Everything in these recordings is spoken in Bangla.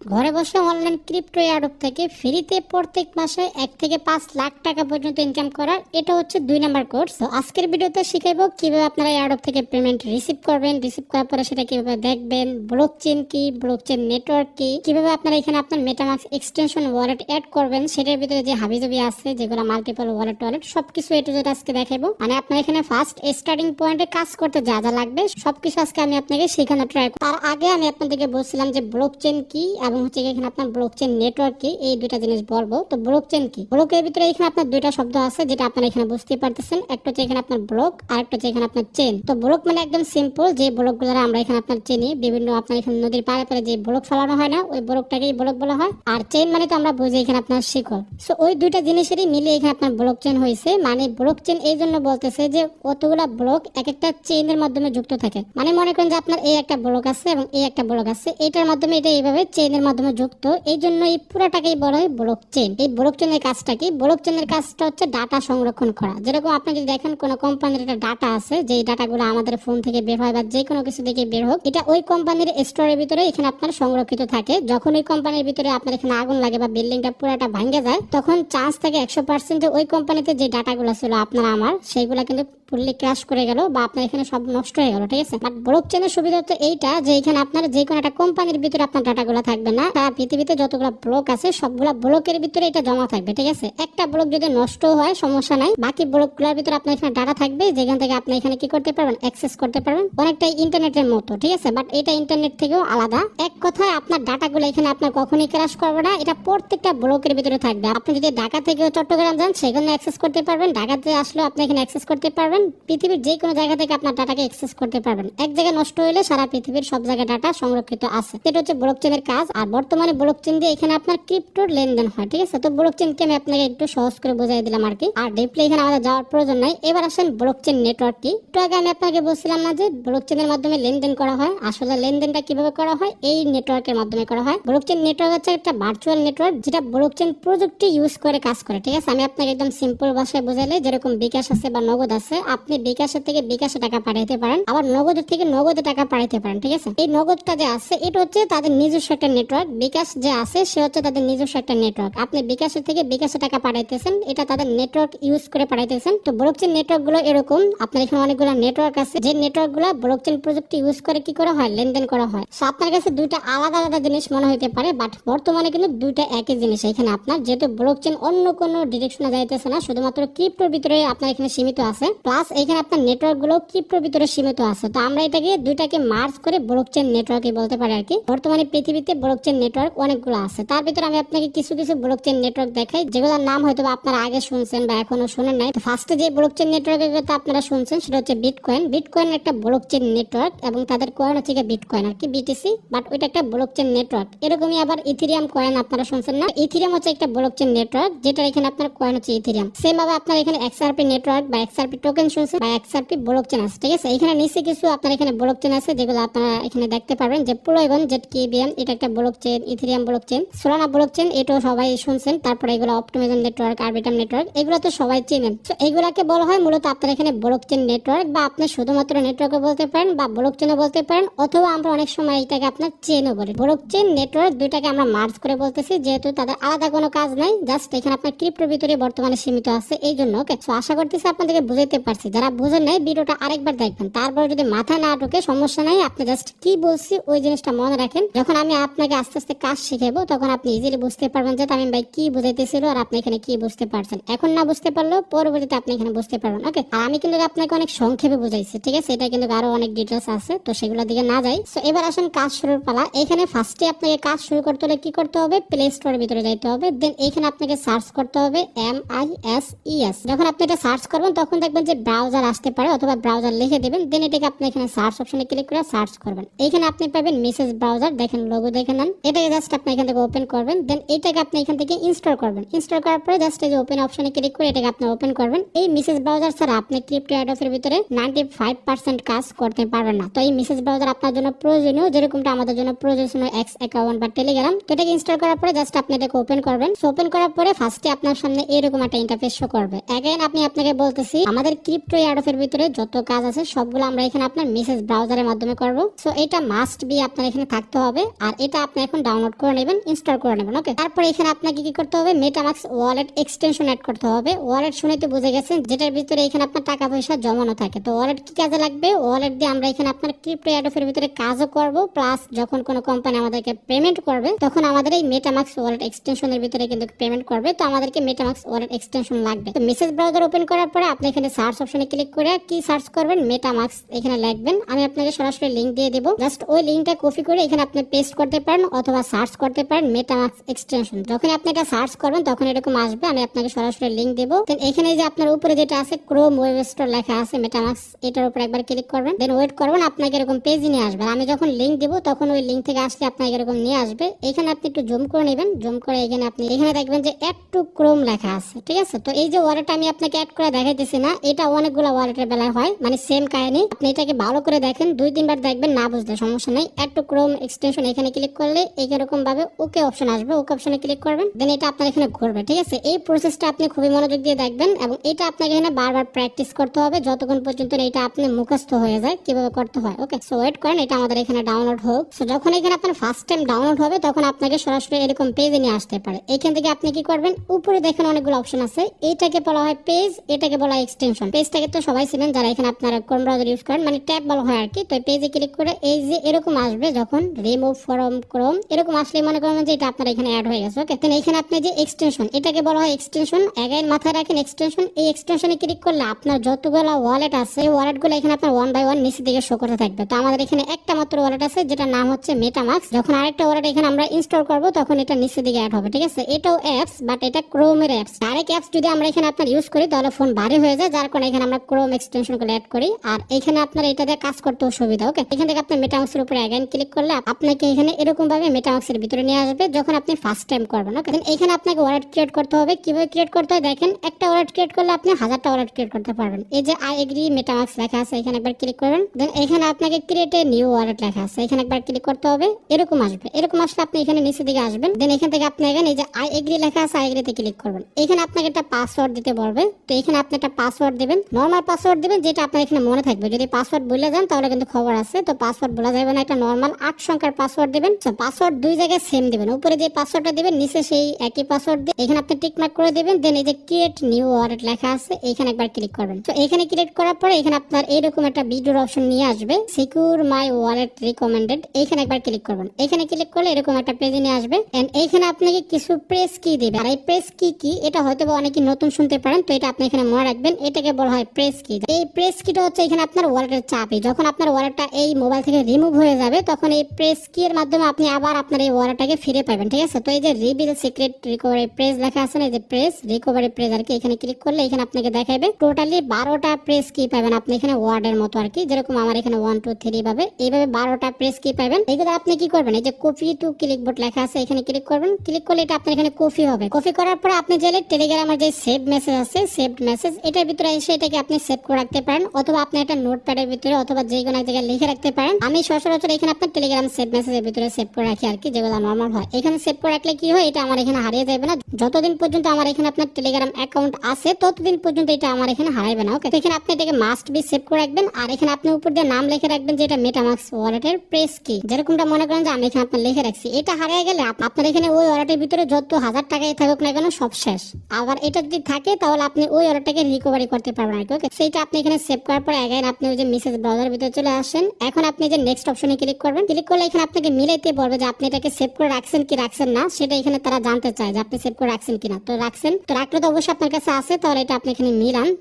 ঘরে বসে অনলাইন ক্রিপ্টো এয়ারড্রপ থেকে ফ্রিতে প্রত্যেক মাসে 1 থেকে 5 লাখ টাকা পর্যন্ত ইনকাম করার এটা হচ্ছে 2 নাম্বার কোর্স। তো আজকের ভিডিওতে শিখাবো কিভাবে আপনারা এয়ারড্রপ থেকে পেমেন্ট রিসিভ করবেন, রিসিভ করার পরে সেটা কিভাবে দেখবেন, ব্লকচেন কি, ব্লকচেন নেটওয়ার্ক কি, কিভাবে আপনারা এখানে আপনার মেটামাস্ক এক্সটেনশন ওয়ালেট অ্যাড করবেন, সেটার ভিতরে যে হাবিজাবি আছে যেগুলো মাল্টিপল ওয়ালেট সবকিছু এটু যেটা আজকে দেখাবো। মানে আপনারা এখানে ফার্স্ট স্টার্টিং পয়েন্টে কাজ করতে যা যা লাগবে সবকিছু আজকে আমি আপনাকে শেখানো ট্রাই করব। তার আগে আমি আপনাদেরকে বলছিলাম যে ব্লকচেন কি এবং হচ্ছে এখানে আপনার ব্লকচেন নেটওয়ার্ক কি, এই দুইটা জিনিস বলবো। তো ব্লকচেন কি, ব্লকের ভিতরে এখানে আপনার দুইটা শব্দ আছে যেটা আপনারা এখানে বুঝতে পারতেছেন। একটা হচ্ছে এখানে আপনার ব্লক আর একটা হচ্ছে এখানে আপনার চেন। তো ব্লক মানে একদম সিম্পল যে ব্লকগুলো আমরা এখানে আপনার চিনি, বিভিন্ন আপনার এখানে নদীর পাড়ে পাড়ে যে ব্লক ফেলানো হয় না, ওই ব্লকটাকেই ব্লক বলা হয়। আর চেন মানে তো আমরা বুঝি এখানে আপনার শিকল। সো ওই দুইটা জিনিসেরই মিলে এখানে আপনার ব্লকচেন হয়েছে। মানে ব্লকচেন এই জন্য বলতেছে যে কতগুলা ব্লক এক একটা চেইনের মাধ্যমে যুক্ত থাকে। মানে মনে করেন যে আপনার এই একটা ব্লক আছে এবং এই একটা ব্লক আছে, এটার মাধ্যমে এটা এইভাবে চেইনের মাধ্যমে যুক্ত, এই জন্য এই পুরাটাকেই বলা হয় ব্লকচেন। এই ব্লকচেনের কাজটা কি? ব্লকচেনের কাজটা হচ্ছে ডাটা সংরক্ষণ করা। যেরকম আপনি যদি দেখেন কোন কোম্পানির একটা ডাটা আছে, যে ডাটাগুলো আমাদের ফোন থেকে বের হয় বা যে কোনো কিছু থেকে বের হোক, এটা ওই কোম্পানির স্টোরের ভিতরে এখানে আপনার সংরক্ষিত থাকে। যখন ওই কোম্পানির ভিতরে আপনার এখানে আগুন লাগে বা বিল্ডিংটা পুরাটা ভাঙে যায়, তখন চান্স থাকে 100% যে ওই কোম্পানিতে যে ডাটাগুলো ছিল আপনার আমার, সেইগুলা কিন্তু ফুললি ক্র্যাশ করে গেল বা আপনার এখানে সব নষ্ট হয়ে গেল। ঠিক আছে, বাট ব্লকচেনের সুবিধা তো এইটা যে এখানে আপনার যে কোনো একটা কোম্পানির ভিতরে আপনার ডাটাগুলো থাকবে না, তা পৃথিবীতে যতগুলো ব্লক আছে সবগুলা ব্লকের ভিতরে এটা জমা থাকবে। ঠিক আছে, একটা ব্লক যদি নষ্ট হয় সমস্যা নাই, বাকি ব্লকগুলোর ভিতরে আপনার এখানে ডাটা থাকবে, যেখান থেকে আপনি এখানে কি করতে পারবেন, অ্যাক্সেস করতে পারবেন, অনেকটাই ইন্টারনেটের মতো। ঠিক আছে, বাট এটা ইন্টারনেট থেকেও আলাদা। এক কথায় আপনার ডাটাগুলো এখানে আপনার কখনোই ক্র্যাশ করবে না, এটা প্রত্যেকটা ব্লকের ভিতরে থাকবে। আপনি যদি ঢাকা থেকে চট্টগ্রাম যান সেখানে অ্যাক্সেস করতে পারবেন, ঢাকাতে আসলে আপনি এখানে অ্যাক্সেস করতে পারবেন, পৃথিবীর যে কোনো জায়গা থেকে আপনার ডাটাকে অ্যাক্সেস করতে পারবেন। এক জায়গায় নষ্ট হলে সারা পৃথিবীর সব জায়গায় ডাটা সংরক্ষিত আছে। এটা হচ্ছে ব্লকচেনের কাজ। আর বর্তমানে ব্লকচেন দিয়ে এখানে আপনার ক্রিপ্টোর লেনদেন হয়। ঠিক আছে, তো ব্লকচেনকে আমি আপনাকে একটু সহজ করে বোঝাই দিলাম আর কি, আর ডিপলি এখানে আমাদের যাওয়ার প্রয়োজন নাই। এবার আসেন ব্লকচেন নেটওয়ার্ক কি। একটু আগে আমি আপনাকে বলছিলাম না যে ব্লকচেনের মাধ্যমে লেনদেন করা হয়, আসলে লেনদেনটা কিভাবে করা হয়, এই নেটওয়ার্কের মাধ্যমে করা হয়। ব্লকচেন নেটওয়ার্ক হচ্ছে একটা ভার্চুয়াল নেটওয়ার্ক যেটা ব্লকচেন প্রযুক্তি ইউজ করে কাজ করে। ঠিক আছে, আমি আপনাকে একদম সিম্পল ভাষায় বোঝাইলে, যেরকম বিকাশ আছে বা নগদ আছে, আপনি বিকাশের থেকে বিকাশে টাকা পাঠাইতে পারেন, আবার নগদের থেকে নগদে টাকা পাঠাইতে পারেন। ঠিক আছে, এই নগদটা যে আছে এটা হচ্ছে তাদের নিজস্ব একটা নেটওয়ার্ক, বিকাশ যে আছে সে হচ্ছে তাদের নিজস্ব একটা নেটওয়ার্ক। আপনি বিকাশের থেকে বিকাশে টাকা পাঠাইতেছেন, এটা তাদের নেটওয়ার্ক ইউজ করে পাঠাইতেছেন। তো ব্লকচেন নেটওয়ার্ক গুলো এরকম, আপনার এখানে অনেকগুলো নেটওয়ার্ক আছে, যে নেটওয়ার্ক গুলো ব্লকচেন প্রযুক্তি ইউজ করে কি করা হয়, লেনদেন করা হয়। সো আপনার কাছে দুইটা আলাদা আলাদা জিনিস মনে হইতে পারে, বাট বর্তমানে কিন্তু দুইটা একই জিনিস। এখানে আপনার যেহেতু ব্লকচেন অন্য কোনো ডিরেকশনে যাইতেছে না, শুধুমাত্র ক্রিপ্টোর ভিতরে আপনার এখানে সীমিত আছে, প্লাস এখানে আপনার নেটওয়ার্ক গুলো ক্রিপ্টোর ভিতরে সীমিত আছে। তো আমরা এটাকে দুইটাকে মার্জ করে ব্লকচেন নেটওয়ার্কই বলতে পারি আর কি। বর্তমানে পৃথিবীতে ব্লকচেন নেটওয়ার্ক অনেকগুলো আছে, তার ভিতরে আমি আপনাকে কিছু কিছু ব্লকচেন নেটওয়ার্ক দেখাই, যেগুলোর নাম হয়তো আপনারা আগে শুনছেন বা এখনো শুনেন নাই। তো ফার্স্টে যে ব্লকচেন নেটওয়ার্কের কথা আপনারা শুনছেন সেটা হচ্ছে বিটকয়েন। বিটকয়েন একটা ব্লকচেন নেটওয়ার্ক এবং তাদের কয়েন হচ্ছে বিটকয়েন আর কি, বিটিসি, বাট ওইটা একটা ব্লকচেন নেটওয়ার্ক। এরকমই আবার ইথেরিয়াম কয়েন আপনারা শুনছেন না, ইথেরিয়াম হচ্ছে একটা ব্লকচেন নেটওয়ার্ক, যেটা এখানে আপনার কয়েন হচ্ছে ইথেরিয়াম। সেম ভাবে আপনার এখানে এক্সআরপি নেটওয়ার্ক বা এক্সআরপি টোকেন শুনছেন বা এক্সআরপি ব্লকচেন আছে। ঠিক আছে, এখানে নিচে কিছু আপনার এখানে ব্লকচেন আছে যেগুলো আপনারা এখানে দেখতে পারবেন, যে পোলাইগন জেটকেবিএম এটা একটা blockchain, Ethereum blockchain, Solana blockchain এটাও সবাই শুনছেন। তারপরে এগুলো অপটিমিজম নেটওয়ার্ক, আরবিটাম নেটওয়ার্ক, এগুলো তো সবাই চেনেন। তো এগুলাকে বলা হয় মূলত আপনার এখানে ব্লকচেন নেটওয়ার্ক, বা আপনি শুধুমাত্র নেটওয়ার্কও বলতে পারেন বা ব্লকচেনও বলতে পারেন, অথবা আমরা অনেক সময় এটাকে আপনার চেনও বলি। ব্লকচেন নেটওয়ার্ক দুইটাকে আমরা মার্জ করে বলতেছি, যেহেতু তাদের আলাদা কোনো কাজ নাই, জাস্ট এখানে আপনার ক্রিপ্টোর ভিতরে বর্তমানে সীমিত আছে এই জন্য। ওকে, সো আশা করতেছি আপনাদেরকে বুঝাইতে পারছি। যারা বুঝেন নাই ভিডিওটা আরেকবার দেখবেন, তারপরে যদি মাথায় না ঢোকে সমস্যা নাই, আপনি জাস্ট কি বলছি ওই জিনিসটা মনে রাখেন। যখন আমি আপনাকে আস্তে আস্তে কাজ শিখাবো তখন আপনি ইজিলি বুঝতে পারবেন যে আমি ভাই কি বুঝাইতেছিল আর আপনি এখানে কি বুঝতে পারছেন। এখন না বুঝতে পারলেও পরবর্তীতে আপনি এখানে বুঝতে পারবেন। ওকে, আর আমি কিন্তু আপনাকে অনেক সংক্ষেপে বুঝাইছি। ঠিক আছে, এটা কিন্তু আরো অনেক ডিটেলস আছে, তো সেগুলোর দিকে না যাই। সো এবার আসেন কাজ শুরুর পালা। এখানে ফার্স্টে আপনাকে কাজ শুরু করতে হলে কি করতে হবে, প্লে স্টোরের ভিতরে যাইতে হবে। দেন এখানে আপনাকে সার্চ করতে হবে MISES। যখন আপনি এটা সার্চ করবেন তখন দেখবেন যে ব্রাউজার আসতে পারে, অথবা ব্রাউজার লিখে দেবেন, দেন এটাকে আপনি এখানে সার্চ অপশনে ক্লিক করে সার্চ করবেন। এখানে আপনি পাবেন মেসেজ ব্রাউজার, দেখেন লোগো দেখে নেন। এটাকে জাস্ট আপনি এখান থেকে ওপেন করবেন, দেন এটাকে আপনি এখান থেকে ইনস্টল করবেন। ইনস্টল করার পরে জাস্ট এই যে ওপেন অপশনে ক্লিক করে এটাকে আপনি ওপেন করবেন। এই মেসেজ ব্রাউজার ছাড়া আপনি ক্রিপ্টো এয়ারড্রপের ভিতরে 95% কাজ করতে পারবেন না। তো এই মেসেজ ব্রাউজার আপনার জন্য প্রয়োজনীয়, যেরকমটা আমাদের জন্য প্রয়োজনীয় এক্স অ্যাকাউন্ট বা টেলিগ্রাম। তো এটাকে ইনস্টল করার পরে জাস্ট আপনি এটাকে ওপেন করবেন। সো ওপেন করার পরে ফার্স্টে আপনার সামনে এরকম একটা ইন্টারফেস শো করবে। अगेन আমি আপনাকে বলতেছি আমাদের ক্রিপ্টো এয়ারড্রপের ভিতরে যত কাজ আছে সবগুলো আমরা এখানে আপনার মেসেজ ব্রাউজারের মাধ্যমে করব। সো এটা মাস্ট বি আপনার এখানে থাকতে হবে, আর এটা আপনি এখন ডাউনলোড করে নেবেন, ইনস্টল করে নেবেন। ওকে, তারপরে এখানে আপনাকে কি করতে হবে, মেটামাক্স ওয়ালেট এক্সটেনশন অ্যাড করতে হবে। ওয়ালেট শুনে তো বুঝে গেছেন, যেটার ভিতরে এখানে আপনার টাকা পয়সা জমানো থাকে। তো ওয়ালেট কি কাজে লাগবে, ওয়ালেট দিয়ে আমরা এখানে আপনার ক্রিপ্টো এয়ারড্রপের ভিতরে কাজও করব, প্লাস যখন কোনো কোম্পানি আমাদেরকে পেমেন্ট করবে তখন আমাদের এই মেটামাক্স ওয়ালেট এক্সটেনশনের ভিতরে কিন্তু পেমেন্ট করবে। তো আমাদেরকে মেটামাক্স ওয়ালেট এক্সটেনশন লাগবে। তো মেসেজ ব্রাউজার ওপেন করার পরে আপনি এখানে সার্চ অপশনে ক্লিক করে কি সার্চ করবেন, মেটামাক্স এখানে লিখবেন। আমি আপনাকে সরাসরি লিংক দিয়ে দেবো, জাস্ট ওই লিংকটা কপি করে এখানে আপনি পেস্ট করতে পারেন অথবা সার্চ করতে পারেন মেটামাক্স এক্সটেনশন। যখন আপনি এটা সার্চ করবেন তখন এরকম আসবে। আমি আপনাকে সরাসরি লিংক দেবো। দেন এখানে যে আপনার উপরে যেটা আছে ক্রোম ওয়েব স্টোর লেখা আছে মেটামাক্স, এটার উপর একবার ক্লিক করবেন। দেন ওয়েট করবেন, আপনাকে এরকম পেজ নিয়ে আসবে। আমি যখন লিংক দেবো তখন ওই লিংক থেকে আসলে আপনাকে এরকম নিয়ে আসবে। এখানে আপনি একটু জুম করে নেবেন, জুম করে এখানে আপনি এখানে দেখবেন যে অ্যাড টু ক্রোম লেখা আছে, ঠিক আছে। তো এই যে ওয়ালেট আমি আপনাকে অ্যাড করে দেখাইতেছি না, এটা অনেকগুলো ওয়ালেটের বেলায় হয়, মানে সেম কাহিনী। আপনি এটাকে ভালো করে দেখেন, 2-3 বার দেখবেন, না বুঝলে সমস্যা নেই। অ্যাড টু ক্রোম এক্সটেনশন এখানে ক্লিক করলে এইরকম ভাবে ওকে অপশন আসবে, ওকে অপশনে ক্লিক করবেন। দেন এটা আপনার এখানে ঘুরবে, ঠিক আছে। এই প্রসেসটা আপনি খুবই মনোযোগ দিয়ে দেখবেন এবং এটা আপনাকে এখানে বারবার প্র্যাকটিস করতে হবে যতক্ষণ পর্যন্ত এটা আপনি মুখস্থ হয়ে যায় কিভাবে করতে হয়। ওকে, সো ওয়েট করেন, এটা আমাদের এখানে ডাউনলোড হোক। সো যখন এখানে আপনার ফার্স্ট টাইম ডাউনলোড হবে তখন আপনাকে সরাসরি এরকম পেজে নিয়ে আসতে পারে। এখান থেকে আপনি কি করবেন, উপরে দেখেন অনেকগুলো অপশন আছে, এইটাকে বলা হয় পেজ, এটাকে বলা হয় এক্সটেনশন। পেজটাকে তো সবাই চিনেন যারা এখানে আপনারা ক্রোম ব্রাউজার ইউজ করেন, মানে ট্যাব বলা হয় আর কি। তো পেজে ক্লিক করে এই যে এরকম আসবে, যখন রিমুভ ফ্রম ক্রোম এরকম আসলে মনে করেন যে এটা আপনার এখানে অ্যাড হয়ে গেছে। ওকে, দেন এখানে আপনি যে এক্সটেনশন, এটাকে বলা হয় এক্সটেনশন। এগাইন মাথায় রাখেন এক্সটেনশন। এই এক্সটেনশনে ক্লিক করলে আপনার যতগুলো ওয়ালেট আছে এই ওয়ালেটগুলো এখানে আপনার 1 বাই 1 নিচে দিকে শো করতে থাকবে। তো আমাদের এখানে একটা মাত্র ওয়ালেট আছে যেটার নাম হচ্ছে মেটামাক্স। যখন আরেকটা ওয়ালেট এখানে আমরা ইনস্টল করব তখন এটা নিচে দিকে অ্যাড হবে, ঠিক আছে। এটাও অ্যাপস, বাট এটা ক্রোমের অ্যাপস। আরেক অ্যাপস যদি আমরা এখানে আপনার ইউজ করি তাহলে ফোন ভারী হয়ে যায়, যার কারণে এখানে আমরা ক্রোম এক্সটেনশন করে অ্যাড করি। আর এখানে আপনার এটা দিয়ে কাজ করতে সুবিধা। ওকে, এখান থেকে আপনি মেটামাক্সের উপরে এগাইন ক্লিক করলে আপনাকে এখানে এরকম ভাবে মেটামাক্সের ভিতরে নিয়ে আসবে যখন আপনি ফার্স্ট টাইম করবেন। ওকে, এখানে আপনাকে ওয়ালেট ক্রিয়েট করতে হবে। কিভাবে ক্রিয়েট করতে হয় দেখেন, একটা ওয়ালেট ক্রিয়েট করলে আপনি 1000টা ওয়ালেট ক্রিয়েট করতে পারবেন। এই যে আই এগ্রি মেটামাক্স লেখা আছে এখানে একবার ক্লিক করবেন। দেন এখানে আপনাকে ক্রিয়েট এ নিউ ওয়ালেট লেখা আছে এখানে একবার ক্লিক করতে হবে। এরকম আসবে, এরকম আসলে আপনি এখানে নিচে দিকে আসবেন। দেন এখান থেকে আপনি এখানে এই যে আই এগ্রি লেখা আছে আই এগ্রিতে ক্লিক করবেন। এখানে আপনাকে একটা পাসওয়ার্ড দিতে বলবে। তো এখানে আপনি একটা পাসওয়ার্ড দিবেন, নরমাল পাসওয়ার্ড দিবেন যেটা আপনার এখানে মনে থাকবে। যদি পাসওয়ার্ড ভুলে যান তাহলে কিন্তু খবর আছে। তো পাসওয়ার্ড ভুলা যাবে না, একটা নরমাল 8 সংখ্যার পাসওয়ার্ড দিবেন। তো পাসওয়ার্ড দুই জায়গায় সেম দিবেন, উপরে যে পাসওয়ার্ডটা দিবেন নিচে সেই একই পাসওয়ার্ড দিয়ে এখানে আপনি টিক মার্ক করে দিবেন। দেন এই যে ক্রিয়েট নিউ ওয়ালেট লেখা আছে এখানে একবার ক্লিক করবেন। তো এখানে ক্লিক করার পরে এখানে আপনার এইরকম একটা ভিডিওর অপশন নিয়ে আসবে, সিকিউর মাই ওয়ালেট রিকমেন্ডেড, এখানে একবার ক্লিক করবেন। এখানে ক্লিক করলে এরকম একটা পেজে নিয়ে আসবে এন্ড এইখানে আপনাকে কিছু প্রেস কি দিবে। আর এই প্রেস কি এটা হয়তো অনেকে নতুন শুনতে পারেন, তো এটা আপনি এখানে মনে রাখবেন, এটাকে বলা হয় প্রেস কি। এই প্রেস কিটা হচ্ছে এখানে আপনার ওয়ালেটের চাবি। যখন আপনার ওয়ালেটটা এই মোবাইল থেকে রিমুভ হয়ে যাবে তখন এই প্রেস কি এর মাধ্যমে আপনি আবার আপনার এই ওয়ালেটটাকে ফিরে পাবেন, ঠিক আছে। তো এই যে রিভিল সিক্রেট রিকভারি প্রেস লেখা আছে না, এই যে প্রেস রিকভারি প্রেস আর কি, এখানে ক্লিক করলে এখানে আপনাকে দেখাবে টোটালি 12টা প্রেস কি পাবেন আপনি এখানে ওয়ার্ডের মতো আর কি, যেরকম আমার এখানে 1 2 3 ভাবে এইভাবে 12টা প্রেস কি পাবেন। এইগুলো আপনি কি করবেন, এই যে কপি টু ক্লিকবোর্ড লেখা আছে এখানে ক্লিক করবেন। ক্লিক করলে এটা আপনার এখানে কপি হবে। কপি করার পর আপনি চাইলে টেলিগ্রামের যে সেভ মেসেজ আছে সেভড মেসেজ এটার ভিতরে এসে এটাকে আপনি সেভ করে রাখতে পারেন, অথবা আপনি একটা নোটপ্যাডের ভিতরে অথবা যে কোনো এক জায়গায় লিখে রাখতে পারেন। আমি সচরাচর এখানে আপনার টেলিগ্রাম সেভ মেসেজের ভিতরে সেভ করে রাখি আর কি, যেগুলো নরমাল হয়। এখানে সেভ করে রাখলে কি হয়, এটা আমার এখানে হারিয়ে যাবে না। যতদিন পর্যন্ত আমার এখানে আপনার টেলিগ্রাম অ্যাকাউন্ট আছে ততদিন পর্যন্ত এটা আমার এখানে হারাবে না। ওকে, এখানে আপনি এটাকে মাস্ট বি সেভ করে রাখবেন। আর এখানে আপনি উপর দিয়ে নাম লিখে রাখবেন যে এটা মেটামাক্স ওয়ালেটের প্রেস কি, যেরকমটা মনে করেন যে আমি এখানে আপনার লিখে রাখছি। এটা হারিয়ে গেলে আপনার এখানে ওই ওয়ালেটের ভিতরে যত 1000 টাকাই থাকুক না কেন সব শেষ। আবার এটা যদি থাকে তাহলে আপনি ওই ওয়ালেটটাকে রিকভারি করতে পারবেন আর কি। ওকে, সেইটা আপনি এখানে সেভ করার পর এগাইন আপনি ওই যে মেসেজ ব্রাউজারের ভিতরে চলে আসেন। এখন আপনি যে নেক্সট অপশনে ক্লিক করবেন। ক্লিক করলে এখানে আপনাকে মিলাইতে বলবে যে আপনি এটাকে সেভ করে রাখছেন কি রাখছেন না, সেটা এখানে তারা জানতে চায় যে আপনি সেভ করে রাখছেন কিনা। তো রাখছেন, তো রাখলে তো অবশ্যই আপনার কাছে আছে, তাহলে এটা আপনি এখানে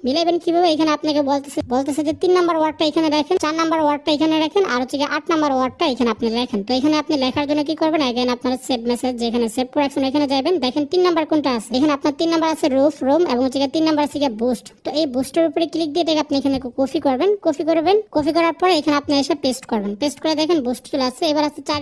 মিলাইবেন কিভাবে। এখানে আপনাকে বলতেছে যে 3 নাম্বার ওয়ার্ডটা এখানে রাখেন, 4 নাম্বার ওয়ার্ডটা এখানে রাখেন, আর হচ্ছে 8 নাম্বার ওয়ার্ডটা এখানে আপনি লেখেন। তো এখানে আপনি লেখার জন্য কি করবেন, এখানে আপনার সেভ মেসেজ যেখানে সেভ করে রাখছেন এখানে যাবেন। দেখেন 3 নাম্বার কোনটা আছে, এখানে আপনার 3 নাম্বার আছে রোম এবং হচ্ছে 3 নাম্বার আছে বুস্ট। তো এই বুস্টের উপরে ক্লিক দিয়ে এটাকে আপনি এখানে কপি করবেন। কপি করার পরে এখানে আপনি এসে পেস্ট করবেন। পেস্ট করে দেখেন বুস্ট চলে আসছে। এবার আছে 4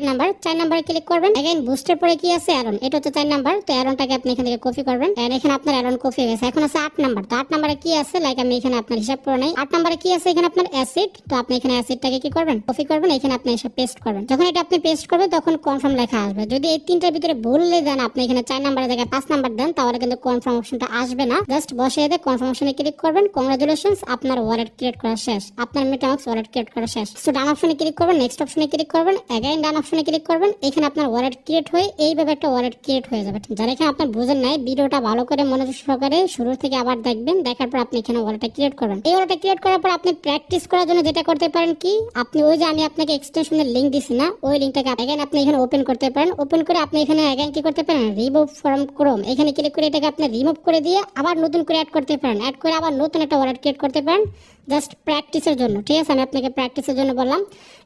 নাম্বারে ক্লিক করবেন। এগেইন বুস্টের পরে কি আছে অ্যারন, এটা হচ্ছে 4 নাম্বার। তো অ্যারনটাকে আপনি এখান থেকে কপি করবেন। এন্ড এখানে আপনার অ্যারন কপি হয়ে গেছে। এখন আছে 8 নাম্বার। তো 8 নাম্বারে কি আছে, লাইক আমি এখানে আপনার হিসাব করে নাই। 8 নাম্বারে কি আছে, এখানে আপনার অ্যাসিড। তো আপনি এখানে অ্যাসিডটাকে কি করবেন, কপি করবেন। এখানে আপনি এসে পেস্ট করবেন। যখন এটা আপনি পেস্ট করবেন তখন কনফার্ম লেখা আসবে। যদি এই তিনটার ভিতরে ভুলে দেন, আপনি এখানে 4 নাম্বারের জায়গায় 5 নাম্বার দেন, তাহলে কিন্তু কনফার্ম অপশনটা আসবে না। জাস্ট বসিয়ে দিয়ে কনফার্ম অপশনে ক্লিক করবেন। কংগ্রাচুলেশনস, আপনার ওয়ালেট ক্রিয়েট করা শেষ, আপনার মেটামাক্স ওয়ালেট ক্রিয়েট করা শেষ। সো ডান অপশনে ক্লিক করবেন, নেক্সট অপশনে ক্লিক করবেন, এগেইন ডান অপশনে ক্লিক করবেন। করবেন, এখানে আপনার ওয়ালেট ক্রিয়েট হয়ে এইভাবে একটা ওয়ালেট ক্রিয়েট হয়ে যাবে। যারা এখানে আপনার বোঝেন নাই, ভিডিওটা ভালো করে মনোযোগ সহকারে শুরু থেকে আবার দেখবেন, দেখার পর আপনি এখানে ওয়ালেটটা ক্রিয়েট করবেন। এই ওয়ালেটটা ক্রিয়েট করার পর আপনি প্র্যাকটিস করার জন্য যেটা করতে পারেন কি, আপনি ওই যে আমি আপনাকে এক্সটেনশনের লিংক দিছি না, ওই লিংকটাকে এগেইন আপনি এখানে ওপেন করতে পারেন। ওপেন করে আপনি এখানে এগেইন কি করতে পারেন, রিমুভ ফ্রম ক্রোম, এখানে ক্লিক করে এটাকে আপনি রিমুভ করে দিয়ে আবার নতুন করে অ্যাড করতে পারেন। অ্যাড করে আবার নতুন একটা ওয়ালেট ক্রিয়েট করতে পারেন জাস্ট প্র্যাকটিসের জন্য। ঠিক আছে, আমি আপনাকে প্র্যাকটিসের জন্য বললাম।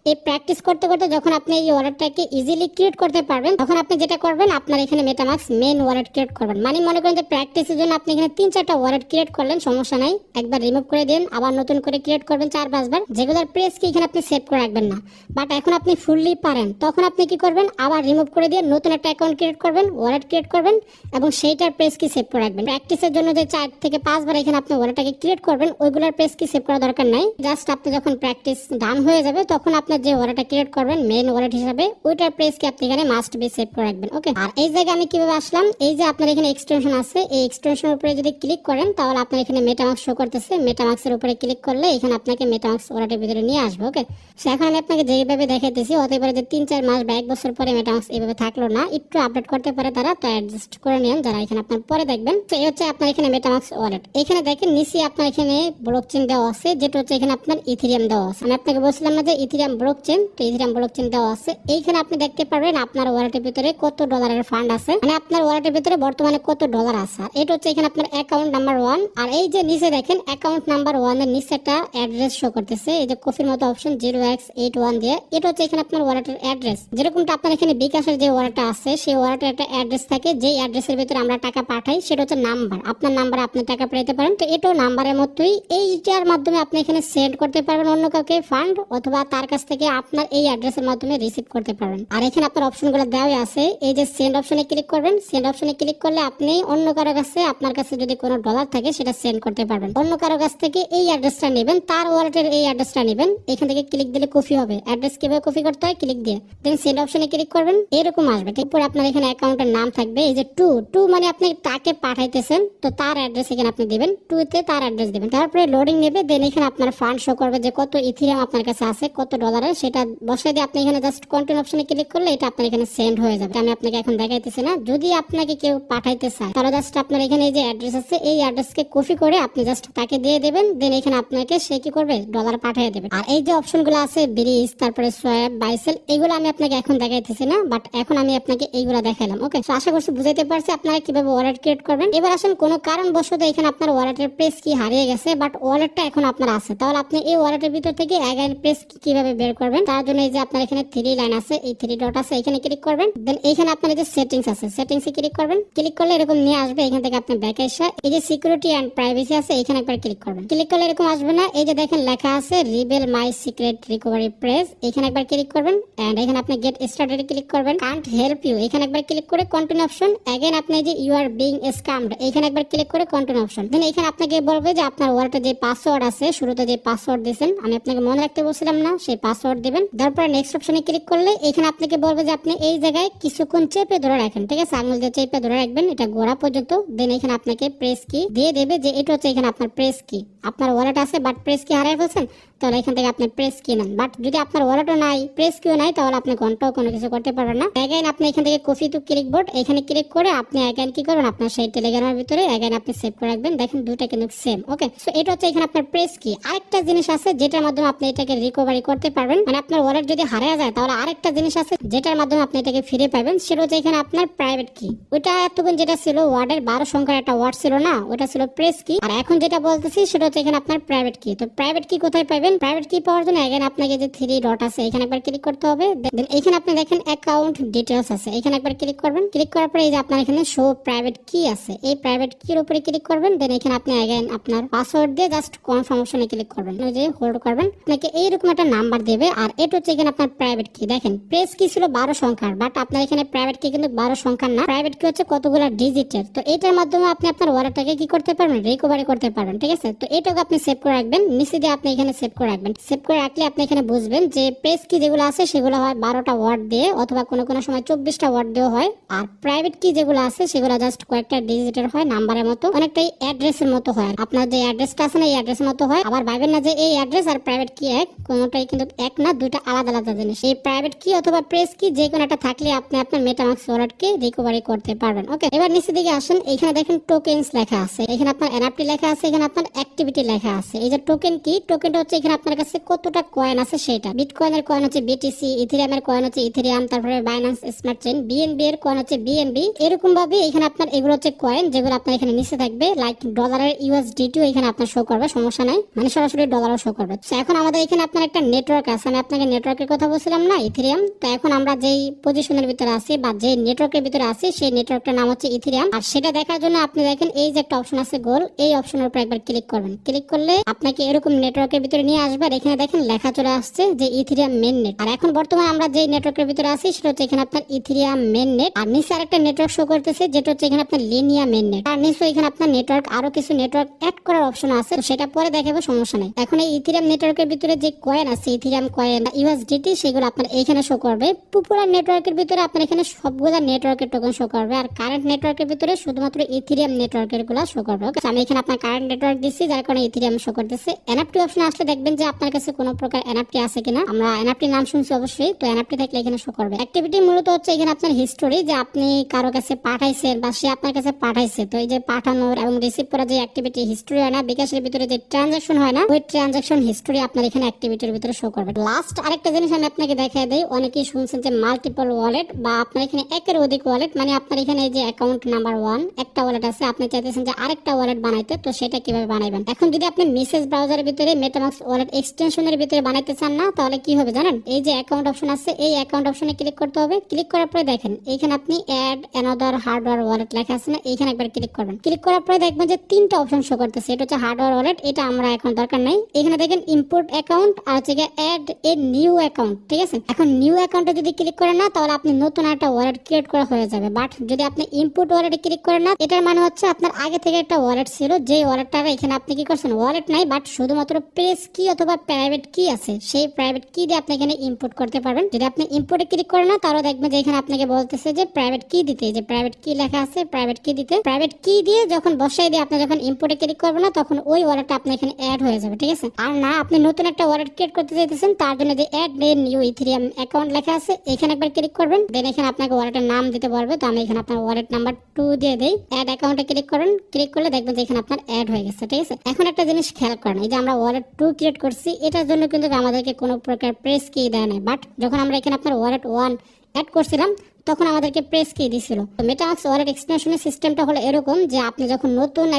এই প্র্যাকটিস করতে করতে যখন আপনি এই ওয়ালেটটাকে ইজিলি ক্রিয়েট করতে পারবেন, তখন আপনি যেটা করবেন, আপনার এখানে মেটামাস্ক মেইন ওয়ালেট ক্রিয়েট করবেন। মানে মনে করেন যে প্র্যাকটিসের জন্য আপনি এখানে 3-4টা ওয়ালেট ক্রিয়েট করলেন, সমস্যা নাই, একবার রিমুভ করে দিন, আবার নতুন করে ক্রিয়েট করবেন 4-5 বার, যেগুলোর প্রেস কি এখানে আপনি সেভ করে রাখবেন না। বাট এখন আপনি ফুললি পারেন, তখন আপনি কি করবেন, আবার রিমুভ করে দিয়ে নতুন একটা অ্যাকাউন্ট ক্রিয়েট করবেন, ওয়ালেট ক্রিয়েট করবেন এবং সেইটার প্রেস কি সেভ করে রাখবেন। প্র্যাকটিসের জন্য যে 4 থেকে 5 বার এখানে আপনি ওয়ালেটটাকে ক্রিয়েট করবেন, ওইগুলোর প্রেস কি সেভ করা দরকার নাই। জাস্ট আপনি যখন প্র্যাকটিস ডান হয়ে যাবে, তখন আপনার যে ওয়ালেটটা ক্রিয়েট করবেন মেইন ওয়ালেট হিসাবে, ওইটার প্রেস কি আপনি এখানে মাস্ট বি সেভ করে রাখবেন। ওকে, আর এই জায়গায় আমি কিভাবে আসলাম, এই যে আপনার এখানে এক্সটেনশন আছে, এই এক্সটেনশনের উপরে যদি ক্লিক করেন, তাহলে আপনার এখানে মেটামাস্ক শো করতেছে। মেটামাস্কের উপরে ক্লিক করলে এখানে আপনাকে মেটামাস্ক ওয়ালেটের ভিতরে নিয়ে আসবে। ওকে, সো এখন আমি আপনাকে যেভাবে দেখাইতেছি, হতে পারে যে 3-4 মাস বা 1 বছর পরে মেটামাস্ক এইভাবে থাকলো না, একটু আপডেট করতে পারে তারা, তো অ্যাডজাস্ট করে নেন যারা এখানে আপনার পরে দেখবেন। তো এই হচ্ছে আপনার এখানে মেটামাস্ক ওয়ালেট। এখানে দেখেন নিচে আপনার এখানে ব্লকচেন দেওয়া আছে, যেটা হচ্ছে এখানে আপনার ইথেরিয়াম দেওয়া আছে। আমি আপনাকে বলছিলাম না যে ইথেরিয়াম ব্লকচেন, তো ইথেরিয়াম ব্লকচেন দেওয়া আছে। এইখানে আপনি দেখতে পারবেন আপনার ওয়ালেটের ভিতরে কত ডলারের ফান্ড আছে, মানে আপনার ওয়ালেটের ভিতরে বর্তমানে কত ডলার আছে। আর এটা হচ্ছে এখানে আপনার অ্যাকাউন্ট নাম্বার 1। আর এই যে নিচে দেখেন অ্যাকাউন্ট নাম্বার 1 এর নিচে একটা অ্যাড্রেস শো করতেছে, এই যে কফির মতো অপশন 0x81 দিয়ে, এটা হচ্ছে এখানে আপনার ওয়ালেটের অ্যাড্রেস। যেরকমটা আপনার এখানে বিকাশের যে ওয়ালেটটা আছে, সেই ওয়ালেটের একটা অ্যাড্রেস থাকে, যেই অ্যাড্রেসের ভিতরে আমরা টাকা পাঠাই, সেটা হচ্ছে নাম্বার। আপনার নাম্বারে আপনি টাকা পাঠাতে পারেন, তো এটাও নাম্বারের মতোই। এইটার মাধ্যমে আপনি এখানে সেন্ড করতে পারবেন অন্য কাউকে ফান্ড, অথবা তার কাছ থেকে আপনার এই অ্যাড্রেসের মাধ্যমে রিসিভ করতে পারবেন। আর এখানে আপনার অপশনগুলো দেওয়া আছে, এই যে সেন্ড অপশনে ক্লিক করবেন। সেন্ড অপশনে ক্লিক করলে আপনি অন্য কারো কাছে, আপনার কাছে যদি কোনো ডলার থাকে সেটা সেন্ড করতে পারবেন। অন্য কারো কাছ থেকে এই অ্যাড্রেসটা নেবেন, তার ওয়ালেটের এই অ্যাড্রেসটা নেবেন, এখান থেকে ক্লিক দিলে কপি হবে। অ্যাড্রেস কিভাবে কপি করতে হয়, ক্লিক দিয়ে দেন সেন্ড অপশনে ক্লিক করবেন, এরকম আসবে। এরপর আপনার এখানে অ্যাকাউন্টের নাম থাকবে, এই যে টু মানে আপনি তাকে পাঠাইতেছেন, তো তার অ্যাড্রেস এখানে আপনি দিবেন, টুতে তার অ্যাড্রেস দিবেন। তারপরে লোডিং নেবে, দেন এখানে আপনার ফান্ড শো করবে যে কত ইথেরিয়াম আপনার কাছে আছে, কত ডলারের, সেটা বসাই দিয়ে আপনি এখানে জাস্ট কন্টিনিউ অপশনে ক্লিক করলে এটা আপনার এখানে সেন্ড হয়ে যাবে। আমি আপনাকে এখন দেখাইতেছি না, যদি আপনাকে কেউ পাঠাইতে চায়, তাহলে জাস্ট আপনার এখানে এই যে অ্যাড্রেস আছে, এই অ্যাড্রেসকে কপি করে আপনি জাস্ট তাকে দিয়ে দেবেন, দেন এখানে আপনাকে সে কি করবে, ডলার পাঠিয়ে দেবে। আর এই যে অপশনগুলো আছে, ব্রিজ, তারপরে সোয়াপ, বাইসেল, এগুলো আমি আপনাকে এখন দেখাইতেছি না, বাট এখন আমি আপনাকে এইগুলো দেখাইলাম। ওকে, তো আশা করছি বুঝাইতে পারছি আপনারা কিভাবে ওয়ালেট ক্রিয়েট করবেন। এবার আসেন, কোনো কারণবশত এখানে আপনার ওয়ালেটের প্রেস কি হারিয়ে গেছে, বাট ওয়ালেটটা এখন আপনার আছে, তাহলে আপনি এই ওয়ালেটের ভিতর থেকে অ্যাগাইন প্রেস কি কিভাবে বের করবেন, তার জন্য এই যে আপনার এখানে 3 লাইন আছে, এই 3 ডট আছে, এখানে ক্লিক করবেন। দেন এখানে আপনার এই যে সেটিংস আছে, সেটিংসে ক্লিক করবেন। ক্লিক করলে এরকম নিয়ে আসবে, এখান থেকে আপনি ব্যাকে এসে এই যে সিকিউরিটি এন্ড প্রাইভেসি আছে, এখানে একবার ক্লিক করবেন। ক্লিক করলে এরকম আসবে না, এই যে দেখেন লেখা আছে রিবেল মাই সিক্রেট রিকভারি প্রেস, এখানে একবার ক্লিক করবেন। এন্ড এখানে আপনি গেট স্টার্টেড ক্লিক করবেন। কান্ট হেল্প ইউ, এখানে একবার ক্লিক করে কন্টিনিউ অপশন। এগেইন আপনি যে ইউ আর বিং স্ক্যামড, এখানে একবার ক্লিক করে কন্টিনিউ অপশন। দেন এখানে আপনাকে বলবে যে আপনার ওয়ালেটে যে পাসওয়ার্ড আছে, শুরুতে যে পাসওয়ার্ড দিয়েছেন, আমি আপনাকে মনে রাখতে বলছিলাম না, সেই পাসওয়ার্ড দিবেন। তারপর নেক্সট অপশনে ক্লিক করলে এখানে আপনাকে বলবে যে আপনি এই জায়গায় কিছুক্ষণ চেপে ধরে রাখেন, ঠিক আছে, আঙুল দিয়ে চেপে ধরে রাখবেন এটা গোড়া পর্যন্ত। দেন এখানে আপনাকে প্রেস কি দিয়ে দেবে, যে এটা হচ্ছে এখানে আপনার প্রেস কি। আপনার ওয়ালেট আছে বাট প্রেস কি হারিয়ে ফেলছেন, তাহলে এখান থেকে আপনি প্রেস কি নেন। বাট যদি আপনার ওয়ালেটও নাই, প্রেস কিও নাই, তাহলে আপনি ঘন্টাও কোনো কিছু করতে পারবেন না। এগেইন আপনি এখান থেকে কপি টু ক্লিক বোর্ড, এখানে ক্লিক করে আপনি এগেইন কি করবেন, আপনার সেই টেলিগ্রামের ভিতরে এগেইন আপনি সেভ করে রাখবেন। দেখেন দুটো কিন্তু সেম। ওকে, সো এটা হচ্ছে এখানে আপনার প্রেস কি। আরেকটা জিনিস আছে যেটার মাধ্যমে আপনি এটাকে রিকভারি করতে পারবেন, মানে আপনার ওয়ালেট যদি হারিয়ে যায়, তাহলে আরেকটা জিনিস আছে যেটার মাধ্যমে আপনি এটাকে ফিরে পাবেন, সেটা হচ্ছে এখানে আপনার প্রাইভেট কি। ওইটা এতক্ষণ যেটা ছিল ওয়ার্ডের 12 সংখ্যার একটা ওয়ার্ড ছিল না, ওটা ছিল প্রেস কি। আর এখন যেটা বলতেছি সেটা হচ্ছে এখানে আপনার প্রাইভেট কি। তো প্রাইভেট কি কোথায় পাবেন, প্রাইভেট কি পাওয়ার জন্য এগেইন আপনাকে যে 3 ডট আছে, এখানে একবার ক্লিক করতে হবে। দেন এখানে আপনি দেখেন অ্যাকাউন্ট ডিটেইলস আছে, এখানে একবার ক্লিক করবেন। ক্লিক করার পরে এই যে আপনার এখানে শো প্রাইভেট কি আছে, এই প্রাইভেট কির উপরে ক্লিক করবেন। দেন এখানে আপনি এগেইন আপনার পাসওয়ার্ড দিয়ে জাস্ট কনফার্ম অপশনে ক্লিক করবেন, ওই যে হোল্ড করবেন, আপনাকে এইরকম একটা নাম্বার দেবে। আর এটা হচ্ছে এখানে আপনার প্রাইভেট কি। দেখেন প্রেস কি ছিল 12 সংখ্যার, বাট আপনার এখানে প্রাইভেট কি কিন্তু 12 সংখ্যার না, প্রাইভেট কি হচ্ছে কতগুলো ডিজিটের। তো এটার মাধ্যমে আপনি আপনার ওয়ালেটটাকে কি করতে পারবেন, রিকভারি করতে পারবেন, ঠিক আছে। তো এটাকে আপনি সেভ করে রাখবেন, নিচে দিয়ে আপনি এখানে সেভ করে রাখবেন। সেভ করে রাখলে আপনি এখানে বুঝবেন যে প্রেস কি যেগুলো আছে সেগুলো হয় 12টা ওয়ার্ড দিয়ে অথবা কোনো কোনো সময় 24টা ওয়ার্ড দিয়ে হয়। আর প্রাইভেট কি যেগুলো আছে সেগুলো জাস্ট কয়েকটা ডিজিটের হয়, নাম্বারের মতো, অনেকটাই অ্যাড্রেসের মতো হয়। আপনার যে অ্যাড্রেসটা আছে না এই অ্যাড্রেসের মতো হয়। আবার ভাবেন না যে এই অ্যাড্রেস আর প্রাইভেট কি এক, কোনোটাই কিন্তু এক না, দুইটা আলাদা আলাদা জিনিস। এই প্রাইভেট কি অথবা প্রেস কি যে কোনো একটা থাকলে আপনি আপনার মেটামাস্ক ওয়ালেটকে রিকভারি করতে পারবেন। ওকে, এবার নিচের দিকে আসেন, এখানে দেখেন টোকেনস লেখা আছে, এখানে আপনার এনএফটি লেখা আছে, এখানে আপনার অ্যাক্টিভিটি লেখা আছে। এই যে টোকেন কি, টোকেনটা হচ্ছে এখানে আপনার কাছে কতটা কয়েন আছে সেটা। বিটকয়েনের কয়েন হচ্ছে বিটিসি, ইথেরিয়ামের কয়েন হচ্ছে ইথেরিয়াম, তারপরে বাইন্যান্স স্মার্ট চেইন, বিএনবি এর কয়েন হচ্ছে বিএনবি। এরকম ভাবে এখানে আপনার এগুলো হচ্ছে কয়েন যেগুলো আপনার এখানে নিচে থাকবে। লাইক ডলারের ইউএসডিটিও এখানে আপনার শো করবে, সমস্যা নাই, মানে সরাসরি ডলারও শো করবে। তো এখন আমাদের এখানে আপনার একটা নেটওয়ার্ক আছে, আমি আপনাকে নেটওয়ার্কের কথা বলছিলাম না, ইথেরিয়াম। তো এখন আমরা যেই পজিশনের ভিতরে আছি বা যে নেটওয়ার্কের ভিতরে আছি সেই নেটওয়ার্কটার নাম হচ্ছে ইথেরিয়াম। আর সেটা দেখার জন্য আপনি দেখেন এই যে একটা অপশন আছে গোল, এই অপশনের উপর একবার ক্লিক করবেন। ক্লিক করলে আপনাকে এরকম নেটওয়ার্কের ভিতরে নিয়ে আসবে। আর এখানে দেখেন লেখা চলে আসছে যে ইথেরিয়াম মেইন নেট। আর এখন বর্তমানে আমরা যে নেটওয়ার্কের ভিতরে আছি সেটা হচ্ছে এখানে আপনার ইথেরিয়াম মেইন নেট। আর নিচে আরেকটা নেটওয়ার্ক শো করতেছে যেটা হচ্ছে এখানে আপনার লিনিয়া মেইন নেট। আর নিচে এখানে আপনার নেটওয়ার্ক আরো কিছু নেটওয়ার্ক অ্যাড করার অপশন আছে, তো সেটা পরে দেখাবো, সমস্যা নেই। এখন এই ইথেরিয়াম নেটওয়ার্কের ভিতরে যে কয়েন আছে, ইথেরিয়াম কয়েন, ইউএসডিটি, সেগুলো আপনার এখানে শো করবে। পুরো নেটওয়ার্কের ভিতরে আপনার এখানে সবগুলা নেটওয়ার্কের টোকেন শো করবে। আর কারেন্ট নেটওয়ার্কের ভিতরে শুধুমাত্র ইথেরিয়াম নেটওয়ার্কের গুলা শো করবে। ওকে, আমি এখানে আপনার কারেন্ট নেটওয়ার্ক দিচ্ছি যার কারণে ইথেরিয়াম শো করতেছে। এনএফটি অপশন আসলে দেখবেন যে আপনার কাছে কোনো প্রকার এনএফটি আছে কিনা। আমরা এনএফটি নাম শুনছি অবশ্যই, তো এনএফটি থাকলে এখানে শো করবে। অ্যাক্টিভিটি মূলত হচ্ছে এখানে আপনার হিস্টোরি, যে আপনি কারো কাছে পাঠাইছেন বা সে আপনার কাছে পাঠাইছে। তো এই যে পাঠানোর এবং রিসিভ করা যে অ্যাক্টিভিটি হিস্টোরি হয় না, বিকাশের ভিতরে যে ট্রানজাকশন হয় না, ওই ট্রানজাকশন হিস্টোরি আপনার এখানে অ্যাক্টিভিটির ভিতরে শো করবে। লাস্ট আরেকটা জিনিস আমি আপনাকে দেখাই দেই, অনেকেই শুনছেন যে মাল্টিপল ওয়ালেট বা আপনার এখানে একের অধিক ওয়ালেট, মানে আপনার এখানে এই যে অ্যাকাউন্ট নাম্বার 1 একটা ওয়ালেট আছে, আপনি চাইতেছেন যে আরেকটা ওয়ালেট বানাইতে, তো সেটা কিভাবে বানাবেন। এখন যদি আপনি মেসেজ ব্রাউজারের ভিতরে মেটামাস্ক ওয়ালেট এক্সটেনশনের ভিতরে বানাইতে চান না, তাহলে কি হবে জানেন, এই যে অ্যাকাউন্ট অপশন আছে এই অ্যাকাউন্ট অপশনে ক্লিক করতে হবে। ক্লিক করার পরে দেখেন এখানে আপনি অ্যাড অ্যানাদার হার্ডওয়্যার ওয়ালেট লেখা আছে না, এখানে একবার ক্লিক করবেন। ক্লিক করার পরে দেখবেন যে তিনটা অপশন শো করতেছে, এটা হচ্ছে হার্ডওয়্যার ওয়ালেট, এটা আমরা এখন দরকার নাই। এখানে দেখেন ইম্পোর্ট অ্যাকাউন্ট আর হচ্ছে অ্যাড এ নিউ অ্যাকাউন্ট, ঠিক আছে। এখন নিউ অ্যাকাউন্টে যদি ক্লিক করেন না, তাহলে আপনি নতুন একটা ওয়ালেট ক্রিয়েট করা হয়ে যাবে। বাট যদি আপনি ইম্পোর্ট ওয়ালেটে ক্লিক করেন না, এটার মানে হচ্ছে আপনার আগে থেকে একটা ওয়ালেট ছিল, যে ওয়ালেটটা এখানে আপনি কি করছেন, ওয়ালেট নাই বাট শুধুমাত্র প্রেস কি অথবা প্রাইভেট কি আছে, সেই প্রাইভেট কি দিয়ে আপনি এখানে ইম্পোর্ট করতে পারবেন। যদি আপনি ইম্পোর্টে ক্লিক করেন না, তাহলে দেখবেন যে এখানে আপনাকে বলতেছে যে প্রাইভেট কি দিতে, যে প্রাইভেট কি লেখা আছে প্রাইভেট কি দিতে। প্রাইভেট কি দিয়ে যখন বসাই দিয়ে আপনি যখন ইম্পোর্টে ক্লিক করবেন না, তখন ওই ওয়ালেটটা আপনি এখানে অ্যাড হয়ে যাবে, ঠিক আছে। আর না আপনি নতুন একটা ওয়ালেট ক্রিয়েট করতে চাইতেছেন, তার জন্য যে add a new Ethereum account লেখা আছে এখানে একবার ক্লিক করবেন। দেন এখানে আপনাকে ওয়ালেটের নাম দিতে বলবে, তো আমি এখানে আপনার ওয়ালেট নাম্বার 2 দিয়ে দেই। অ্যাড অ্যাকাউন্টে ক্লিক করেন, ক্লিক করলে দেখবেন যে এখানে আপনার অ্যাড হয়ে গেছে, ঠিক আছে। এখন একটা জিনিস খেয়াল করেন, এই যে আমরা ওয়ালেট 2 ক্রিয়েট করছি, এটার জন্য কিন্তু আমাদেরকে কোনো প্রকার প্রেস কি দেয় না। বাট যখন আমরা এখানে আপনার ওয়ালেট 1 অ্যাড করছিলাম, তখন আমাদেরকে প্রেস কি দিছিল। তো মেটামাস্ক ওয়ালেট এক্সটেনশনের সিস্টেমটা হলো এরকম যে আপনি যখন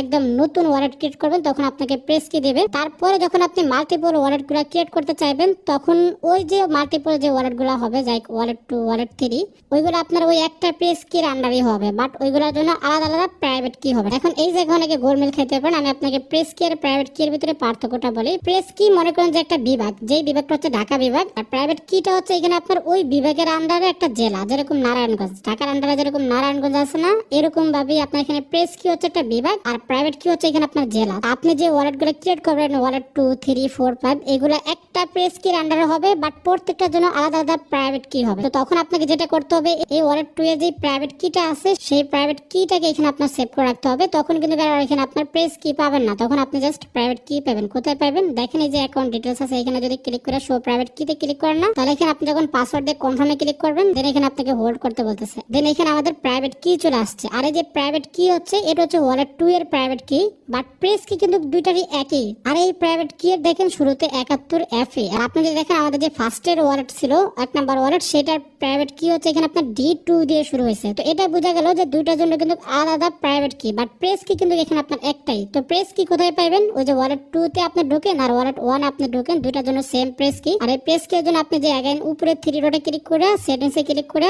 একদম নতুন ওয়ালেট ক্রিয়েট করবেন, তখন আপনাকে প্রেস কি দেবে। তারপরে যখন আপনি মাল্টিপল ওয়ালেট গুলা ক্রিয়েট করতে চাইবেন, তখন ওই যে মাল্টিপল যে ওয়ালেট গুলা হবে, লাইক ওয়ালেট 2 ওয়ালেট 3, ওইগুলো আপনার ওই একটা প্রেস কির আন্ডারই হবে। বাট ওইগুলোর জন্য আলাদা আলাদা প্রাইভেট কি হবে। এখন এই জায়গায় অনেকে গোলমেল খেতে পারেন, আমি আপনাকে প্রেস কি আর প্রাইভেট কি এর ভিতরে পার্থক্যটা বলি। প্রেস কি মনে করেন যে একটা বিভাগ, যেই বিভাগটা হচ্ছে ঢাকা বিভাগ, আর প্রাইভেট কিটা হচ্ছে এখানে আপনার ওই বিভাগের আন্ডারে একটা জেলা, যেরকম নারায়ণগঞ্জ, ঢাকার আন্ডারে যেরকম নারায়ণগঞ্জ আছে না, এরকম ভাবে আপনার এখানে প্রেস কি হচ্ছে একটা বিভাগ আর প্রাইভেট কি হচ্ছে এখানে আপনার জেলা। আপনি যে ওয়ালেট গুলো ক্রিয়েট করবেন, ওয়ালেট 2, 3, 4, 5, এগুলো একটা প্রেস কির আন্ডারে হবে, বাট প্রত্যেকটার জন্য আলাদা আলাদা প্রাইভেট কি হবে। তো তখন আপনাকে যেটা করতে হবে, এই ওয়ালেট 2 এর যে প্রাইভেট কিটা আছে, সেই প্রাইভেট কিটাকে এখানে আপনার সেভ করে রাখতে হবে। তখন কিন্তু এখানে আপনার প্রেস কি পাবেন না, তখন আপনি জাস্ট প্রাইভেট কি পাবেন। কোথায় পাবেন দেখেন, এই যে অ্যাকাউন্ট ডিটেলস আছে, এখানে যদি ক্লিক করে শো প্রাইভেট কিতে ক্লিক করেন না, তাহলে এখানে আপনি যখন পাসওয়ার্ড দিয়ে কনফার্মে ক্লিক করবেন, দেন এখানে আপনাকে হোল্ড করতে বলতেছে। দেন এখানে আমাদের প্রাইভেট কি চলে আসছে। আর এই যে প্রাইভেট কি হচ্ছে, এটা হচ্ছে ওয়ালেট 2 এর প্রাইভেট কি, বাট প্রেস কি কিন্তু দুইটারই একই। আর এই প্রাইভেট কি এর দেখেন শুরুতে 71 FA। আর আপনি যদি দেখেন আমাদের যে ফার্স্টের ওয়ালেট ছিল 1 নাম্বার ওয়ালেট, সেটার প্রাইভেট কি হচ্ছে এখানে আপনার D2 দিয়ে শুরু হয়েছে। তো এটা বোঝা গেল যে দুইটার জন্য কিন্তু আলাদা প্রাইভেট কি, বাট প্রেস কি কিন্তু এখানে আপনার একটাই। তো প্রেস কি কোথায় পাবেন, ওই যে ওয়ালেট 2 তে আপনি ঢোকেন আর ওয়ালেট 1 আপনি ঢোকেন, দুইটার জন্য সেম প্রেস কি। আর এই প্রেস কি এর জন্য আপনি যে আগে উপরে 3 ডটে ক্লিক করে সেটিংসে ক্লিক করে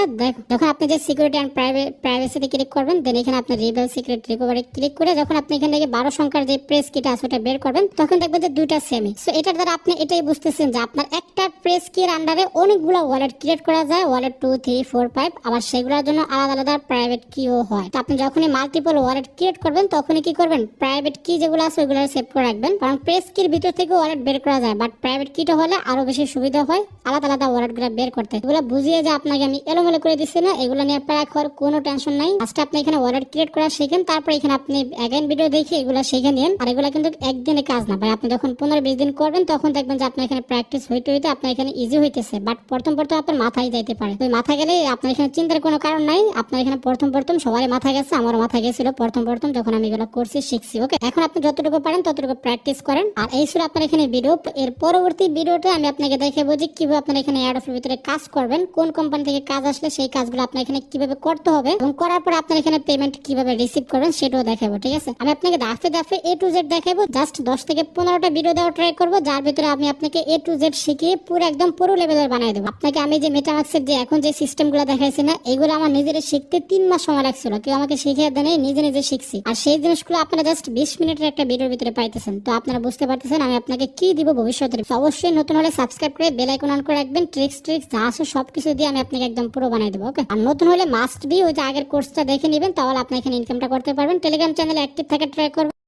যখন আপনি যে সিকিউরিটি এন্ড প্রাইভেসিতে ক্লিক করবেন, দেন এখানে আপনি রিভেল সিক্রেট রিকভারি ক্লিক করে যখন আপনি এখান থেকে 12 সংখ্যার যে প্রেস কিটা আছে ওটা বের করবেন, তখন দেখবেন যে দুইটা সেমই। সো এটার দ্বারা আপনি এটাই বুঝতেছেন যে আপনার একটা প্রেস কির আন্ডারে অনেকগুলো ওয়ালেট ক্রিয়েট করা যায়, ওয়ালেট 2 3 4 5, আবার সেগুলোর জন্য আলাদা আলাদা প্রাইভেট কিও হয়। তো আপনি যখনই মাল্টিপল ওয়ালেট ক্রিয়েট করবেন তখনই কি করবেন, প্রাইভেট কি যেগুলো আছে ওগুলো সেভ করে রাখবেন, কারণ প্রেস কির ভিতর থেকে ওয়ালেট বের করা যায়, বাট প্রাইভেট কিটা হলে আরো বেশি সুবিধা হয় আলাদা আলাদা ওয়ালেট গুলো বের করতে। এগুলো বুঝিয়ে যে আপনাকে আমি এলোমেলো করে দিচ্ছি না, এগুলো নিয়ে প্যারা খাওয়ার কোনো টেনশন নাই। ফার্স্ট আপনি এখানে ওয়ালেট ক্রিয়েট করা শিখেন, তারপর এখানে আপনি অ্যাগেন ভিডিও দেখে এগুলো শিখে নিন। আর এগুলো কিন্তু একদিনে কাজ না ভাই, আপনি যখন 15-20 দিন করবেন তখন দেখবেন যে আপনার এখানে প্র্যাকটিস হইতে হইতে আপনার এখানে ইজি হইতেছে, বাট প্রথম আপনার মাথায় যাইতে পারে। তো মাথা গেলে আপনার এখানে চিন্তার কোনো কারণ নাই। আপনার এখানে প্রথম সবারই মাথা গেছে, আমারও মাথা গেছিল প্রথম যখন আমি এগুলো করছি শিখছি। ওকে, এখন আপনি যতটুকু পারেন ততটুকু প্র্যাকটিস করেন। আর এই ছিল আপনার এখানে ভিডিও। এর পরবর্তী ভিডিওতে আমি আপনাকে দেখাবো যে কিভাবে আপনার এখানে অ্যাডোবের ভিতরে কাজ করবেন, কোন কোম্পানি থেকে কাজ আসলে সেই কাজগুলো আপনার এখানে কিভাবে করতে হবে এবং করার পর আপনার এখানে পেমেন্ট কিভাবে রিসিভ করবেন সেটাও দেখাবো। ঠিক আছে, আমি আপনাকে ধাপে A to Z দেখাবো। জাস্ট 10 থেকে 15টা ভিডিও দেওয়া ট্রাই করবো, যার ভিতরে আমি আপনাকে A to Z শিখিয়ে পুরো একদম পুরো লেভেলের বানিয়ে দেবো। আপনাকে আমি যে মেটামাক্সের যে এখন যে সিস্টেমগুলো দেখাইছি না, এগুলো আমার নিজের শিখতে 3 মাস সময় লাগছিল, কেউ আমাকে শিখিয়ে দেয় নাই, নিজে শিখছি। আর সেই জিনিসগুলো আপনারা জাস্ট 20 মিনিটের একটা ভিডিওর ভিতরে পাইতেছেন। তো আপনারা বুঝতে পারতেছেন আমি আপনাকে কি দিব ভবিষ্যতে। অবশ্যই নতুন হলে সাবস্ক্রাইব করে বেল আইকন অন করে রাখবেন। ট্রিক্স যা আছে সবকিছু দিয়ে আমি আপনাকে একদম পুরো বানিয়ে দেবো। ওকে, আর নতুন হলে মাস্ট বি ওই যে আগের কোর্সটা দেখে নেবেন, তাহলে আপনি এখানে ইনকামটা করতে পারবেন। টেলিগ্রাম চ্যানেলে অ্যাক্টিভ থাকা ট্রাই করবেন।